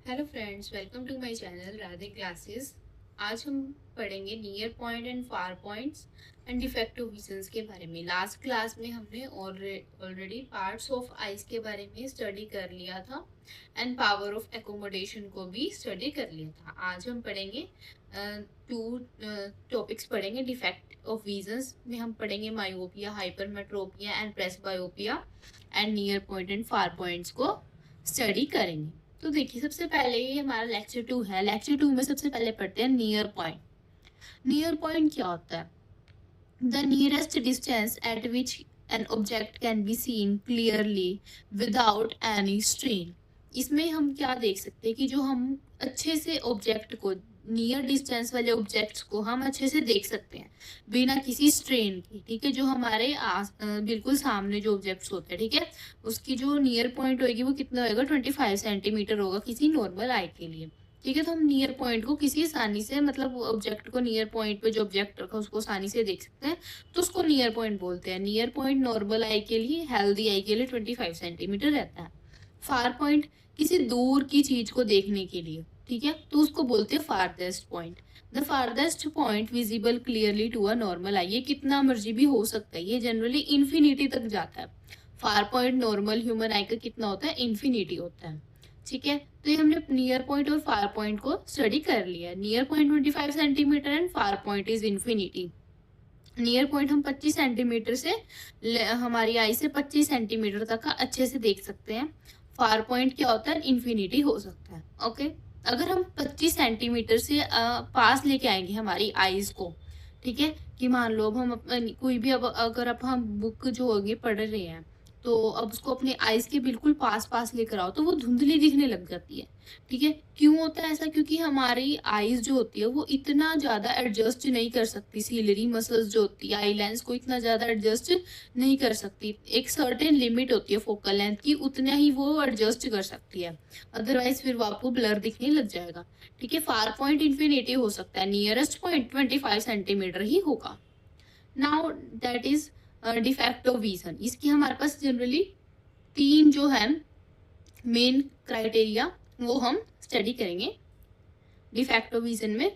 Hello friends, welcome to my channel Radhe classes. आज हम पढ़ेंगे near point and far points and defective visions के बारे में। लास्ट क्लास में हमने ऑलरेडी पार्ट्स ऑफ आइज के बारे में स्टडी कर लिया था एंड पावर ऑफ एकोमोडेशन को भी स्टडी कर लिया था। आज हम पढ़ेंगे टू टॉपिक्स पढ़ेंगे। डिफेक्ट ऑफ विजन्स में हम पढ़ेंगे myopia, hypermetropia and presbyopia and near point and far points को स्टडी करेंगे। तो देखिए, सबसे पहले ये हमारा लेक्चर 2 है। लेक्चर 2 में सबसे पहले पढ़ते हैं नियर पॉइंट। नियर पॉइंट क्या होता है? The nearest distance eight which an object can be seen clearly without any strain. इसमें हम क्या देख सकते हैं कि जो हम अच्छे से ऑब्जेक्ट को, नियर डिस्टेंस वाले ऑब्जेक्ट्स को हम अच्छे से देख सकते हैं बिना किसी स्ट्रेन के। ठीक है, जो हमारे बिल्कुल सामने जो ऑब्जेक्ट्स होते हैं, ठीक है, उसकी जो नियर पॉइंट होगी वो कितना होगा? 25 सेंटीमीटर होगा किसी नॉर्मल आई के लिए। ठीक है, तो हम नियर पॉइंट को किसी आसानी से, मतलब ऑब्जेक्ट को नियर पॉइंट पे जो ऑब्जेक्ट रखा उसको आसानी से देख सकते हैं, तो उसको नियर पॉइंट बोलते हैं। नियर पॉइंट नॉर्मल आई के लिए, हेल्दी आई के लिए 25 सेंटीमीटर रहता है। फार पॉइंट किसी दूर की चीज को देखने के लिए, ठीक है, तो उसको बोलते हैं farthest point. The farthest point visible clearly to a normal eye. ये कितना मर्जी भी हो सकता है, ये जनरली इन्फिनिटी तक जाता है। फार पॉइंट नॉर्मल ह्यूमन आई का कितना होता है? इन्फिनिटी होता है। ठीक है, तो ये हमने नियर पॉइंट और फार पॉइंट को स्टडी कर लिया। Near point 25 centimetre and far point is infinity. Near point हम 25 सेंटीमीटर से, हमारी आई से 25 सेंटीमीटर तक का अच्छे से देख सकते हैं। फार पॉइंट क्या होता है? इन्फिनिटी हो सकता है। ओके, अगर हम 25 सेंटीमीटर से पास लेके आएंगे हमारी आईज को, ठीक है, कि मान लो अब हम कोई भी, अब अगर अब हम बुक जो होगी पढ़ रहे हैं, तो अब उसको अपने आईज के बिल्कुल पास पास लेकर आओ तो वो धुंधली दिखने लग जाती है। ठीक है, क्यों होता है ऐसा? क्योंकि हमारी आईज जो होती है वो इतना ज्यादा एडजस्ट नहीं कर सकती, सीलरी मसल्स जो होती है आई लेंस को इतना ज्यादा एडजस्ट नहीं कर सकती। एक सर्टेन लिमिट होती है फोकल लेंथ की, उतना ही वो एडजस्ट कर सकती है, अदरवाइज फिर वो आपको ब्लर दिखने लग जाएगा। ठीक है, फार पॉइंट इन्फिनिटी हो सकता है, नियरेस्ट पॉइंट 25 सेंटीमीटर ही होगा। Now that is defect of vision. इसकी हमारे पास जनरली 3 जो है मेन क्राइटेरिया वो हम स्टडी करेंगे डिफेक्ट ऑफ विजन में।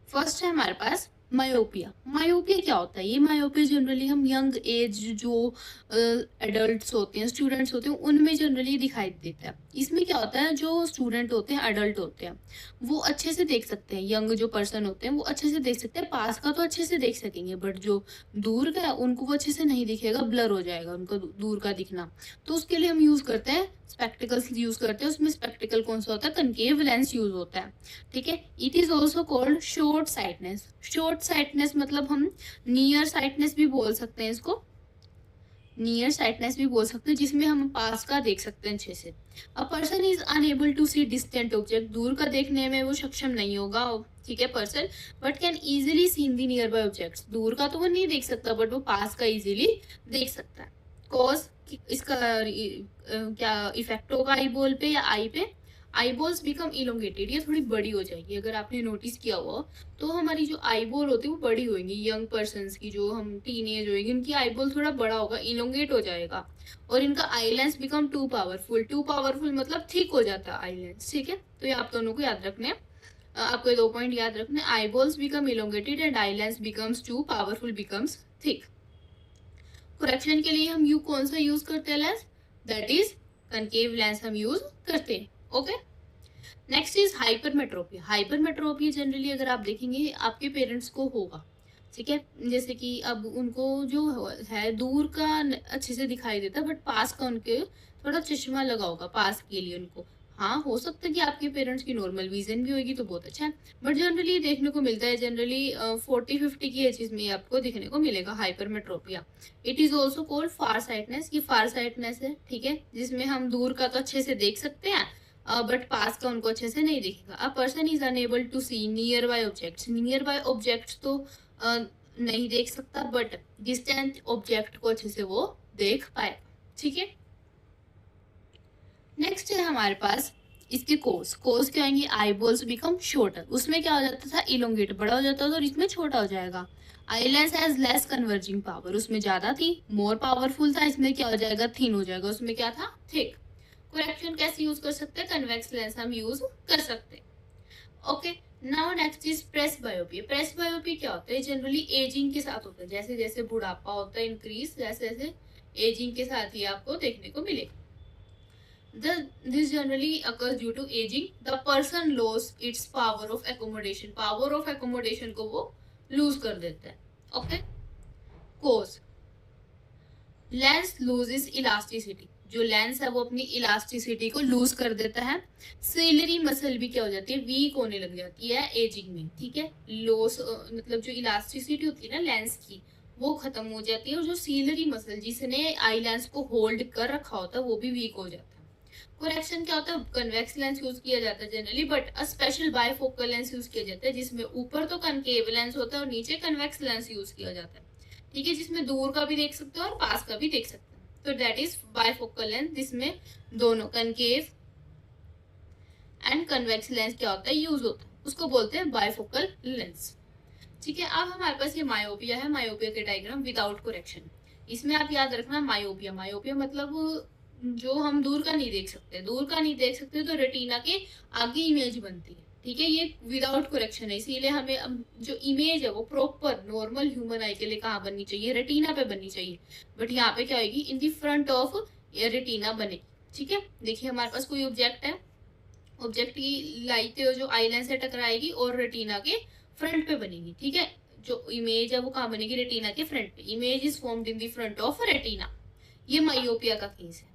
फर्स्ट है हमारे पास मायोपिया। मायोपिया क्या होता है? ये मायोपिया जनरली हम यंग एज जो एडल्ट्स होते हैं, स्टूडेंट्स होते हैं, उनमें जनरली दिखाई देता है। इसमें क्या होता है, जो स्टूडेंट होते हैं, एडल्ट होते हैं, वो अच्छे से देख सकते हैं। यंग जो पर्सन होते हैं वो अच्छे से देख सकते हैं, पास का तो अच्छे से देख सकेंगे, बट जो दूर का है उनको वो अच्छे से नहीं दिखेगा, ब्लर हो जाएगा उनको दूर का दिखना। तो उसके लिए हम यूज करते हैं स्पेक्टिकल्स यूज करते हैं। उसमें स्पेक्टिकल कौन सा होता है? कनकेव लेंस यूज होता है। ठीक है, it is also called short sightedness. Short sightedness मतलब हम नियर साइटनेस भी बोल सकते हैं इसको, नियर साइटनेस भी बोल सकते हैं, जिसमें हम पास का देख सकते हैं अच्छे से। A person is unable to see distant object. दूर का देखने में वो सक्षम नहीं होगा, ठीक है, person, but can easily scene the near by objects. दूर का तो वो नहीं देख सकता, बट वो पास का इजिली देख सकता है। कॉज इसका क्या इफेक्ट होगा आई बॉल पे या आई पे? आई बॉल्स बिकम इलोंगेटेड, ये थोड़ी बड़ी हो जाएगी। अगर आपने नोटिस किया हुआ तो हमारी जो आई बॉल होती है वो बड़ी होगी। यंग पर्सन्स की, जो हम टीन एज होगी, उनकी आई बॉल थोड़ा बड़ा होगा, इलोंगेट हो जाएगा। और इनका eye lens become too powerful. Too powerful मतलब थिक हो जाता है आई लेंस। ठीक है, तो ये आप दोनों को याद रखने हैं। आपको 2 पॉइंट याद रखने। Eye balls become elongated and eye lens becomes too powerful, becomes thick. Correction के लिए हम यू कौन सा यूज करते हैं lens? That is concave lens हम यूज करते हैं। Okay, next is hypermetropia. Hypermetropia generally अगर आप देखेंगे आपके पेरेंट्स को होगा। ठीक है, जैसे कि अब उनको जो है दूर का अच्छे से दिखाई देता है, बट पास का उनके थोड़ा चश्मा लगा होगा पास के लिए उनको। हाँ, हो सकता है कि आपके पेरेंट्स की नॉर्मल विजन भी होगी तो बहुत अच्छा है, बट जनरली देखने को मिलता है। जनरली 40-50 की एजेस में आपको दिखने को मिलेगा hypermetropia. It is also called far sightedness. ये फार साइटनेस है, ठीक है, जिसमें हम दूर का तो अच्छे से देख सकते हैं, बट पास का उनको अच्छे से नहीं दिखेगा। A person is unable to see nearby objects. Nearby objects तो नहीं देख सकता, बट डिस्टेंट ऑब्जेक्ट को अच्छे से वो देख पाएगा। ठीक है, नेक्स्ट है हमारे पास इसके कोर्स। कोर्स क्या आएंगे? आई बॉल्स बिकम शॉर्टर। उसमें क्या हो जाता था? इलोंगेट, बड़ा हो जाता था, और इसमें छोटा हो जाएगा। Eye lens has less converging power. उसमें ज्यादा थी, मोर पावरफुल था, इसमें क्या हो जाएगा? थिन हो जाएगा। उसमें क्या था? थिक। करेक्शन कैसे यूज कर सकते हैं, कन्वेक्स लेंस हम यूज कर सकते हैं। Okay, now next is presbyopia. Presbyopia क्या होता है, जनरली एजिंग के साथ होता है, जैसे जैसे बुढ़ापा होता है इंक्रीज, जैसे जैसे एजिंग के साथ ही आपको देखने को मिलेगा। This generally occurs due to aging. The person lose its power of accommodation. Power of accommodation को वो lose कर देता है। Okay? Cause lens loses elasticity, जो लेंस है वो अपनी इलास्टिसिटी को लूज कर देता है। सीलरी मसल भी क्या हो जाती है, वीक होने लग जाती है एजिंग में। ठीक है, लॉस मतलब जो इलास्टिसिटी होती है ना लेंस की, वो खत्म हो जाती है, और जो सीलरी मसल जिसने आई लेंस को होल्ड कर रखा होता है वो भी वीक हो जाता है। करेक्शन क्या होता है, कन्वेक्स लेंस यूज किया जाता है generally, but a special bifocal lens use किया जाता है जिसमें ऊपर तो कनकेव लेंस होता है और नीचे कन्वेक्स लेंस यूज किया जाता है। ठीक है, जिसमें दूर का भी देख सकते हो और पास का भी देख सकते हैं। तो दैट इज बायफोकल लेंस, जिसमें दोनों कनकेव एंड कन्वेक्स लेंस क्या होता है यूज होता है, उसको बोलते हैं बायफोकल लेंस। ठीक है, अब हमारे पास ये मायोपिया है, मायोपिया के डायग्राम विदाउट करेक्शन। इसमें आप याद रखना मायोपिया, मायोपिया मतलब जो हम दूर का नहीं देख सकते, दूर का नहीं देख सकते तो रेटिना के आगे इमेज बनती है। ठीक है, ये विदाउट करेक्शन है, इसीलिए हमें जो इमेज है वो प्रॉपर नॉर्मल ह्यूमन आई के लिए कहाँ बननी चाहिए, रेटिना पे बननी चाहिए, बट यहाँ पे क्या होगी, इन दी फ्रंट ऑफ रेटिना बनेगी। ठीक है, देखिए हमारे पास कोई ऑब्जेक्ट है, ऑब्जेक्ट की लाइट जो आई लाइन से टकराएगी और रेटिना के फ्रंट पे बनेगी। ठीक है, जो इमेज है वो कहाँ बनेगी, रेटिना के फ्रंट पे। Image is formed in the front of retina. ये मायोपिया का केस है।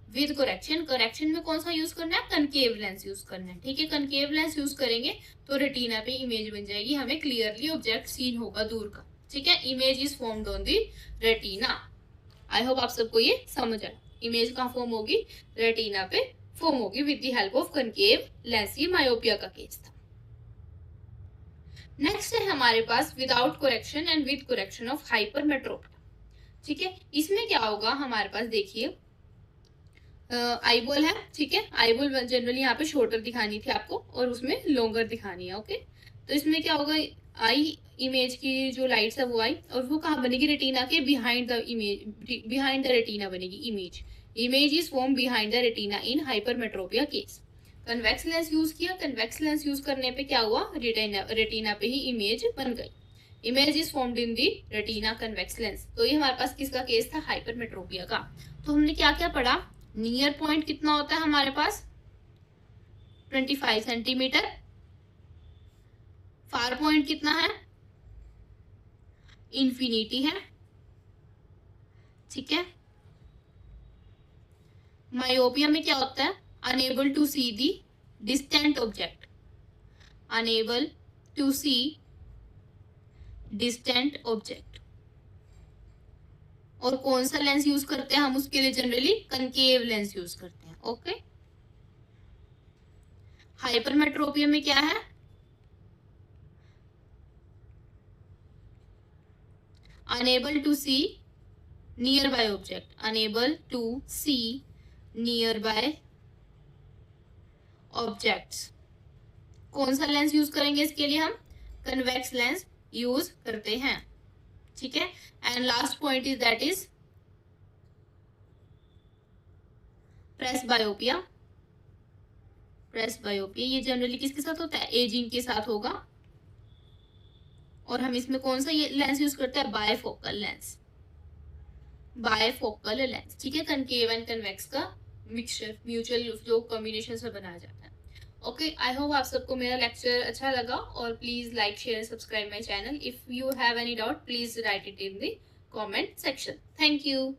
विद करेक्शन, करेक्शन में कौन सा यूज करना है, कनकेव लेंस यूज करना है। ठीक है, कनकेव लेंस यूज करेंगे तो रेटिना पे इमेज बन जाएगी, हमें क्लियरली ऑब्जेक्ट सीन होगा दूर का। ठीक है, image is formed on the retina. I hope आप सबको ये समझ आया। इमेज कहाँ फॉर्म होगी, रेटिना पे फॉर्म होगी with the help of concave lens. ये मायोपिया का केस था। नेक्स्ट है हमारे पास without correction and with correction of hypermetropia. ठीक है, इसमें क्या होगा हमारे पास, देखिए आईबॉल है। ठीक है, आईबॉल जनरली यहाँ पे शॉर्टर दिखानी थी आपको और उसमें लॉन्गर दिखानी है। ओके, तो इसमें क्या होगा, आई इमेज की जो लाइट्स है वो आई, और वो कहाँ बनेगी, रेटिना के behind the image, behind the retina बनेगी image. Image is form behind the retina in hypermetropia case. Convex lens use किया, कन्वेक्स लेंस यूज करने पे क्या हुआ, रेटिना पे ही इमेज बन गई। Image is formed in the retina convex lens. तो ये हमारे पास किसका केस था, हाइपरमेट्रोपिया का। तो हमने क्या क्या पढ़ा, नियर पॉइंट कितना होता है हमारे पास 25 सेंटीमीटर, फार पॉइंट कितना है, इंफिनिटी है। ठीक है, मायोपिया में क्या होता है, unable to see the distant object, unable to see distant object. और कौन सा लेंस यूज करते हैं हम उसके लिए, जनरली कनकेव लेंस यूज करते हैं। ओके, हाइपरमेट्रोपिया में क्या है, unable to see nearby object, unable to see nearby objects. कौन सा लेंस यूज करेंगे इसके लिए, हम कन्वेक्स लेंस यूज करते हैं। ठीक है, and last point is that is presbyopia. Presbyopia ये जनरली किसके साथ होता है, एजिंग के साथ होगा, और हम इसमें कौन सा ये लेंस यूज करते हैं, बायफोकल लेंस, बायफोकल लेंस। ठीक है, कनकेव एंड कन्वेक्स का मिक्सचर, म्यूचुअल जो कॉम्बिनेशन से बनाया जाता है। ओके, आई होप आप सबको मेरा लेक्चर अच्छा लगा, और please like share subscribe my channel. If you have any doubt please right it in the comment section. Thank you.